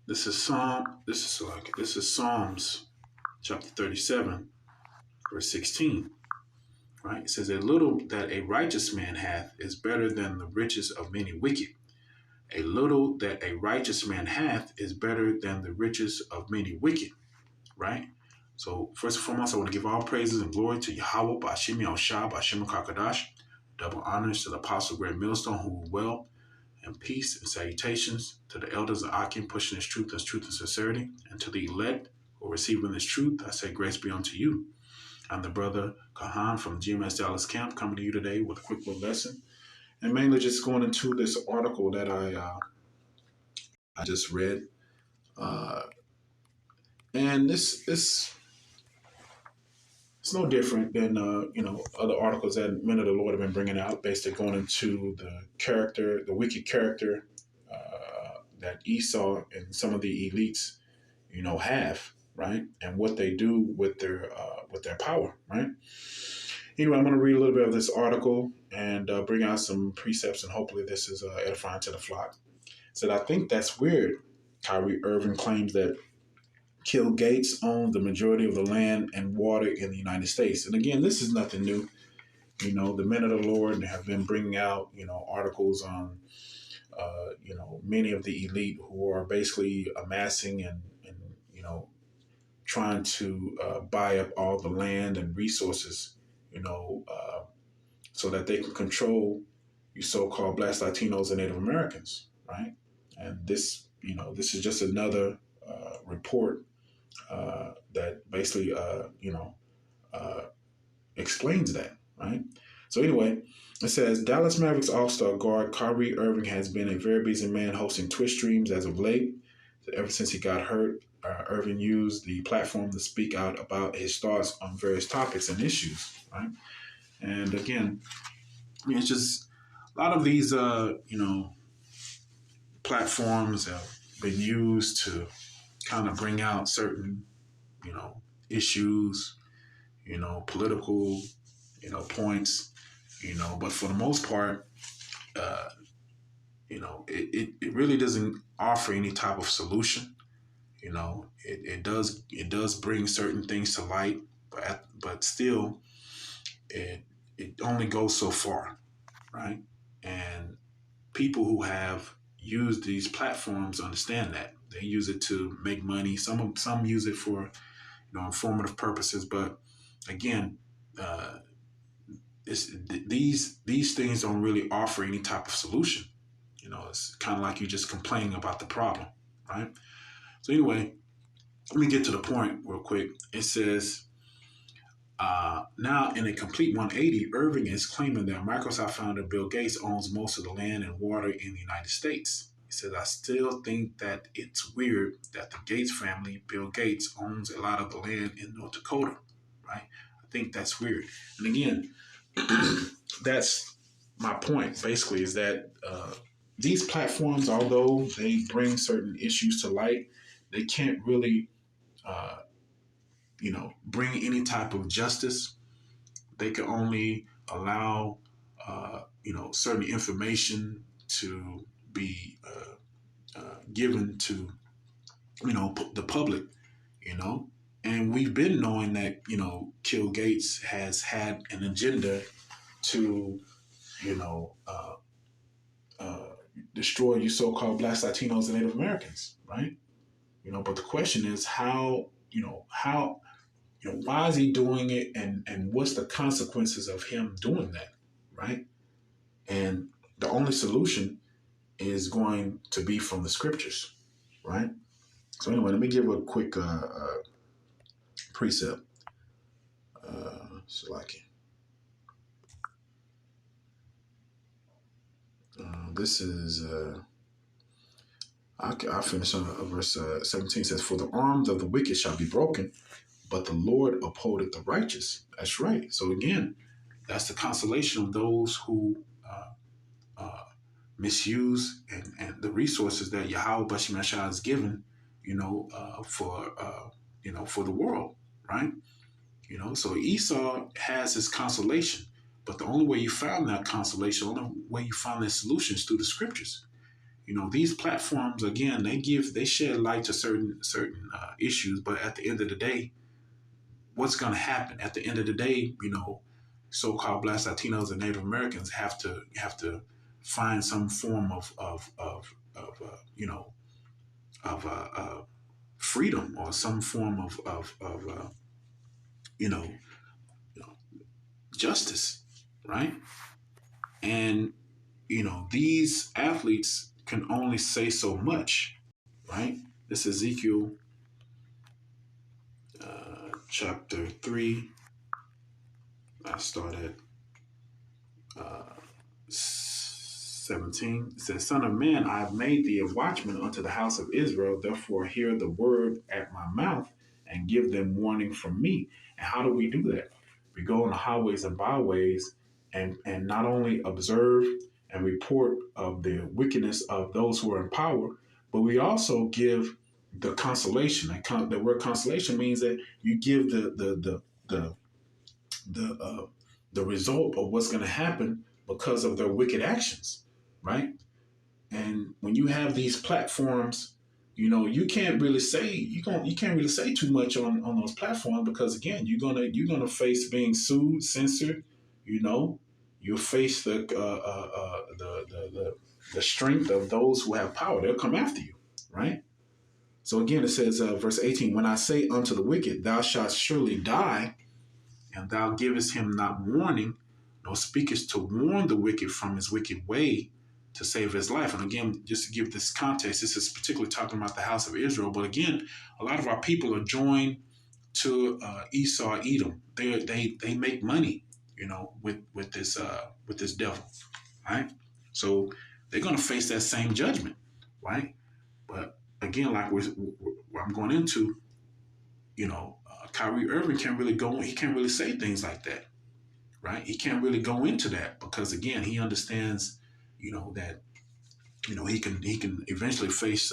This is Psalms chapter 37, verse 16. Right? It says, "A little that a righteous man hath is better than the riches of many wicked. A little that a righteous man hath is better than the riches of many wicked." Right? So first and foremost, I want to give all praises and glory to Yahweh, Bashim Yahushua, Bashim Kakadash. Double honors to the Apostle Greg Millstone, who well, and peace and salutations to the elders of Akim, pushing this truth and sincerity, and to the elect who are receiving this truth. I say grace be unto you. I'm the brother Kahan from GMS Dallas Camp, coming to you today with a quick little lesson, and mainly just going into this article that I just read, and this it's no different than other articles that men of the Lord have been bringing out, basically going into the wicked character that Esau and some of the elites, have, right, and what they do with their power, right. Anyway, I'm going to read a little bit of this article and bring out some precepts, and hopefully this is edifying to the flock. It said, "I think that's weird. Kyrie Irving claims that Bill Gates owns the majority of the land and water in the United States." And again, this is nothing new. The men of the Lord have been bringing out, articles on, many of the elite who are basically amassing and trying to buy up all the land and resources, so that they can control you so-called Black, Latinos, and Native Americans, right? And this is just another report that basically, explains that, right? So anyway, it says, Dallas Mavericks All-Star guard Kyrie Irving has been a very busy man hosting Twitch streams as of late. Ever since he got hurt, Irving used the platform to speak out about his thoughts on various topics and issues, right? And again, it's just a lot of these, platforms have been used to kind of bring out certain, issues, political, points, but for the most part, it really doesn't offer any type of solution. It does bring certain things to light, but still, it only goes so far, right? And people who have used these platforms understand that they use it to make money. Some use it for informative purposes, but again, these things don't really offer any type of solution. It's kind of like you just complaining about the problem, right? So anyway, let me get to the point real quick. It says, now in a complete 180, Irving is claiming that Microsoft founder Bill Gates owns most of the land and water in the United States. He says, "I still think that it's weird that the Gates family, Bill Gates, owns a lot of the land in North Dakota, right? I think that's weird." And again, that's my point, basically, is that these platforms, although they bring certain issues to light, they can't really, bring any type of justice. They can only allow, certain information to be given to, the public, and we've been knowing that, Bill Gates has had an agenda to, destroy you so-called Blacks, Latinos, and Native Americans, right? But the question is how why is he doing it, and what's the consequences of him doing that, right? And the only solution is going to be from the scriptures, right? So anyway, let me give a quick precept. This is, I'll finish on verse 17. It says, "For the arms of the wicked shall be broken, but the Lord upholdeth the righteous." That's right. So again, that's the consolation of those who misuse and the resources that Yahweh Bashim Yashah has given, for the world, right? So Esau has his consolation, but the only way you found that consolation, the only way you found that solution is through the scriptures. these platforms, again, they shed light to certain issues, but at the end of the day, what's going to happen? At the end of the day, so-called Black Latinos and Native Americans have to find some form of freedom, or some form of you know justice, right? And these athletes can only say so much, right? This is Ezekiel chapter 3. I start at 17. It says, Son of man, I have made thee a watchman unto the house of Israel. Therefore, hear the word at my mouth and give them warning from me. And how do we do that? We go on the highways and byways and not only observe and report of the wickedness of those who are in power, but we also give the consolation. The word consolation means that you give the result of what's going to happen because of their wicked actions, right? And when you have these platforms, you can't really say too much on those platforms, because again, you're gonna face being sued, censored. You'll face the strength of those who have power. They'll come after you, right? So again, it says, verse 18, when I say unto the wicked, thou shalt surely die, and thou givest him not warning, nor speakest to warn the wicked from his wicked way to save his life. And again, just to give this context, this is particularly talking about the house of Israel. But again, a lot of our people are joined to Esau, Edom. They make money, with this devil, right? So they're going to face that same judgment, right? But again, like I'm going into, Kyrie Irving can't really go. He can't really say things like that, right? He can't really go into that because, again, he understands, that, he can eventually face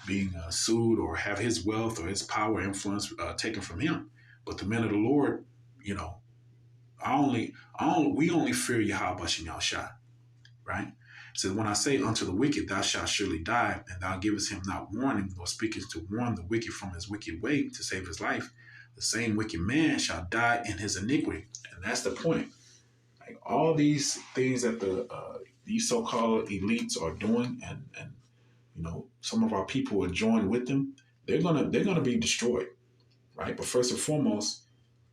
being sued, or have his wealth or his power, influence taken from him. But the men of the Lord, we only fear Yahweh Bashem Yahushua, right? It says, when I say unto the wicked, thou shalt surely die, and thou givest him not warning, nor speakest to warn the wicked from his wicked way to save his life, the same wicked man shall die in his iniquity. And that's the point. Like all these things that these so-called elites are doing, and some of our people are joined with them, they're gonna be destroyed, right? But first and foremost,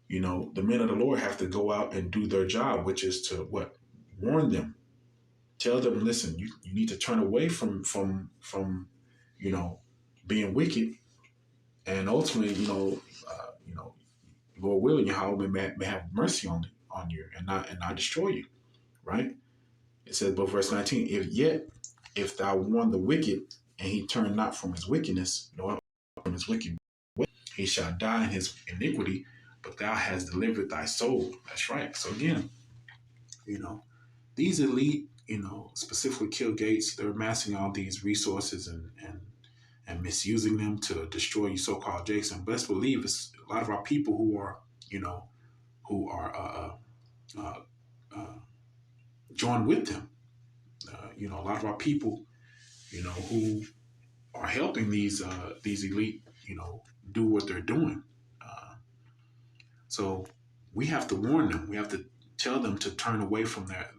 the men of the Lord have to go out and do their job, which is to what? Warn them. Tell them, listen, you need to turn away from being wicked, and ultimately, Lord willing, Yahweh may have mercy on you and not destroy you, right? It says, but verse 19, if thou warn the wicked, and he turn not from his wickedness, nor from his wicked way, he shall die in his iniquity, but thou hast delivered thy soul. That's right. So again, these elite, specifically Kill Gates, they're amassing all these resources and misusing them to destroy you so-called Jason. Best believe it's a lot of our people who are joined with them. A lot of our people, who are helping these elite, do what they're doing. So we have to warn them. We have to tell them to turn away from their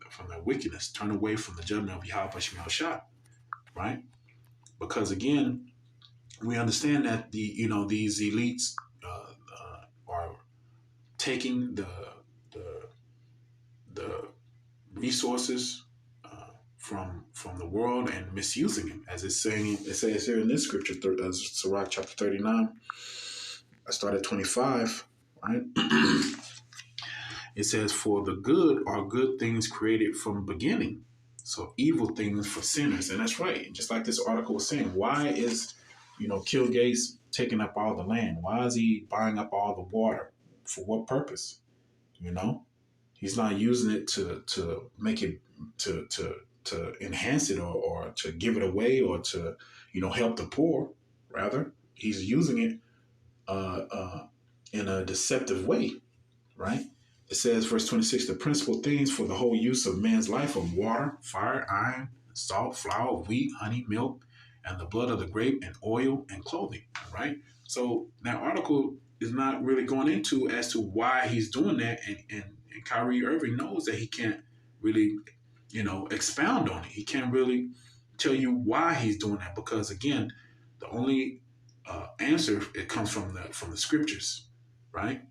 wickedness, turn away from the judgment of Yahweh Bashem Yahushua, right? Because again, we understand that these elites are taking the resources from the world and misusing them, as it says here in this scripture, Sirach chapter 39. I start at 25, right? It says, for the good are good things created from beginning, so evil things for sinners. And that's right. Just like this article was saying, why is, Kill Gates taking up all the land? Why is he buying up all the water? For what purpose? He's not using it to make it, to enhance it, or to give it away, or to, help the poor. Rather, he's using it in a deceptive way, right? It says, verse 26, the principal things for the whole use of man's life are water, fire, iron, salt, flour, wheat, honey, milk, and the blood of the grape, and oil, and clothing, right? So that article is not really going into as to why he's doing that, and Kyrie Irving knows that he can't really, expound on it. He can't really tell you why he's doing that because, again, the only answer, it comes from the scriptures, right?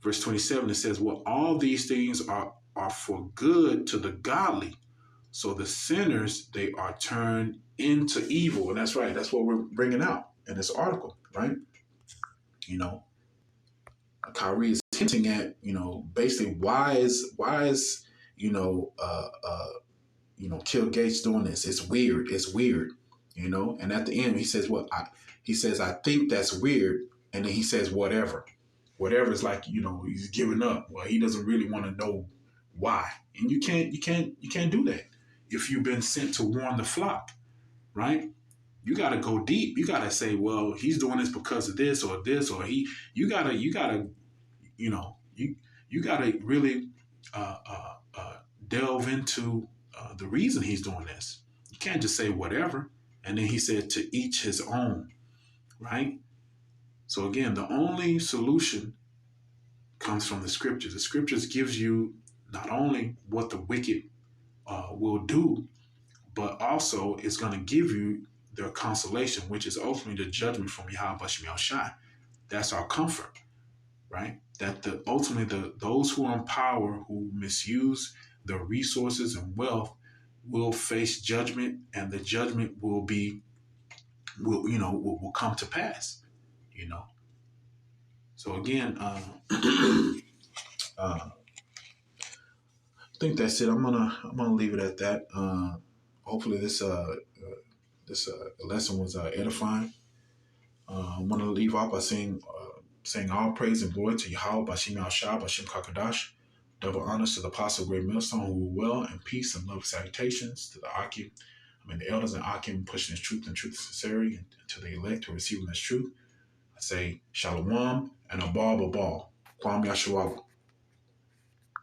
Verse 27, it says, well, all these things are for good to the godly. So the sinners, they are turned into evil. And that's right. That's what we're bringing out in this article, right? Kyrie is hinting at, basically why is Kill Gates doing this? It's weird. It's weird, And at the end, he says, he says, I think that's weird. And then he says, whatever. Whatever is like, he's giving up. Well, he doesn't really want to know why. And you can't do that if you've been sent to warn the flock, right? You got to go deep. You got to say, well, he's doing this because of this, or you got to really delve into the reason he's doing this. You can't just say whatever. And then he said, to each his own, right? So again, the only solution comes from the scriptures. The scriptures gives you not only what the wicked will do, but also it's going to give you their consolation, which is ultimately the judgment from Yahweh Bashim Shai. That's our comfort, right? That ultimately those who are in power, who misuse the resources and wealth, will face judgment, and the judgment will come to pass. So again, I think that's it. I'm gonna leave it at that. Hopefully this lesson was edifying. I'm gonna leave off by saying all praise and glory to Yahweh Bashim Yahshua Bashim Kakadash. Double honors to the apostle Great Millstone, who will well, and peace and love salutations to the Akim. The elders and Akim pushing his truth and sincerity, and to the elect who are receiving this truth. I say Shalom and Abal Babal. Kwam Yashuahu.